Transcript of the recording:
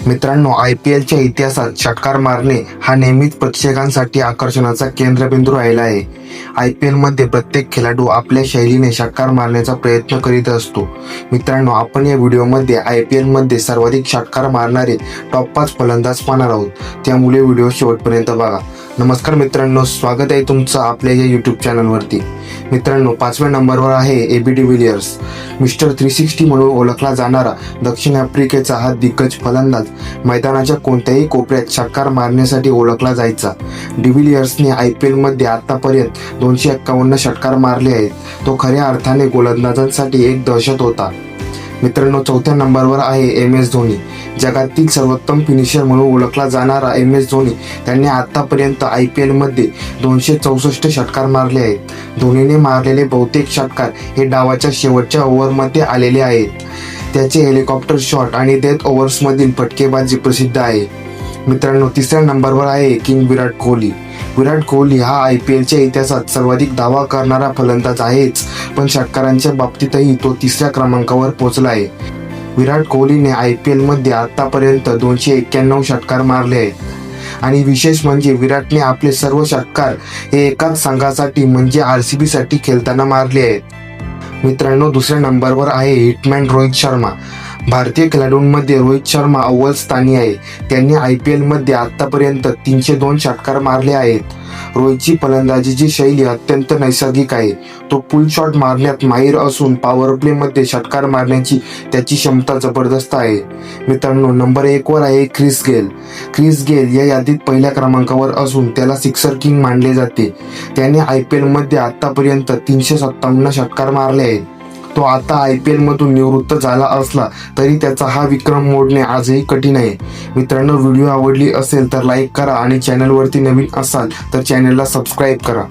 मित्रांनो, IPLच्या इतिहासात षटकार मारणे हा नेहमीच प्रेक्षकांसाठी आकर्षणाचा केंद्रबिंदू राहिला आहे. IPL मध्ये प्रत्येक खेळाडू आपल्या शैलीने षटकार मारण्याचा प्रयत्न करीत असतो. मित्रांनो, आपण या व्हिडिओमध्ये IPL मध्ये सर्वाधिक षटकार मारणारे टॉप 5 फलंदाज पाहणार आहोत. त्यामुळे व्हिडिओ शेवटपर्यंत बघा. नमस्कार मित्रांनो, स्वागत आहे तुमचं आपल्या या यूट्यूब चॅनलवरती. मित्रांनो, 5व्या नंबरवर आहे AB डिव्हिलियर्स. मिस्टर 360 म्हणून ओळखला जाणारा दक्षिण आफ्रिकेचा हा दिग्गज फलंदाज मैदानाच्या कोणत्याही कोपऱ्यात षटकार मारण्यासाठी ओळखला जायचा. डिव्हिलियर्सने IPL मध्ये आतापर्यंत 251 षटकार मारले आहेत. तो खऱ्या अर्थाने गोलंदाजांसाठी एक दहशत होता. मित्रांनो, 4थ्या नंबरवर आहे MS धोनी. जगातील सर्वोत्तम फिनिशर म्हणून ओळखला जाणारा MS धोनी त्यांनी आतापर्यंत IPL मध्ये 264 षटकार मारले आहेत. धोनीने मारलेले बहुतेक षटकार हे डावाच्या शेवटच्या ओव्हरमध्ये आलेले आहेत. त्याचे हेलिकॉप्टर शॉट आणि डेथ ओव्हर्समधील फटकेबाजी प्रसिद्ध आहे. मित्रांनो, 3ऱ्या नंबरवर आहे किंग विराट कोहली. विराट कोहली हा IPLच्या इतिहासात सर्वाधिक धावा करणारा फलंदाज आहेच, पण षटकारांच्या बाबतीतही तो 3ऱ्या क्रमांकावर पोहोचला आहे. विराट कोहलीने IPL मध्ये आतापर्यंत 291 षटकार मारले आहेत आणि विशेष म्हणजे विराटने आपले सर्व षटकार हे एकाच संघासाठी म्हणजे RCB साठी खेळताना मारले आहेत. मित्रांनो, 2ऱ्या नंबरवर आहे हिटमॅन रोहित शर्मा. भारतीय खेळाडूंमध्ये रोहित शर्मा अव्वल स्थानी आहे. त्यांनी IPL मध्ये आतापर्यंत 302 षटकार मारले आहेत. रोहितची फलंदाजीची शैली अत्यंत नैसर्गिक आहे. तो पुल शॉट मारण्यात माहीर असून पॉवर प्ले मध्ये षटकार मारण्याची त्याची क्षमता जबरदस्त आहे. मित्रांनो, नंबर 1 वर आहे क्रिस गेल. क्रिस गेल या यादीत पहिल्या क्रमांकावर असून त्याला सिक्सर किंग मानले जाते. त्याने IPL मध्ये आतापर्यंत 357 षटकार मारले आहेत. तो आता IPL मधून निवृत्त झाला असला तरी त्याचा हा विक्रम मोडणे आजही कठीण आहे. मित्रांनो, व्हिडिओ आवडली असेल तर लाईक करा आणि चॅनलवरती नवीन असाल तर चॅनलला सबस्क्राईब करा.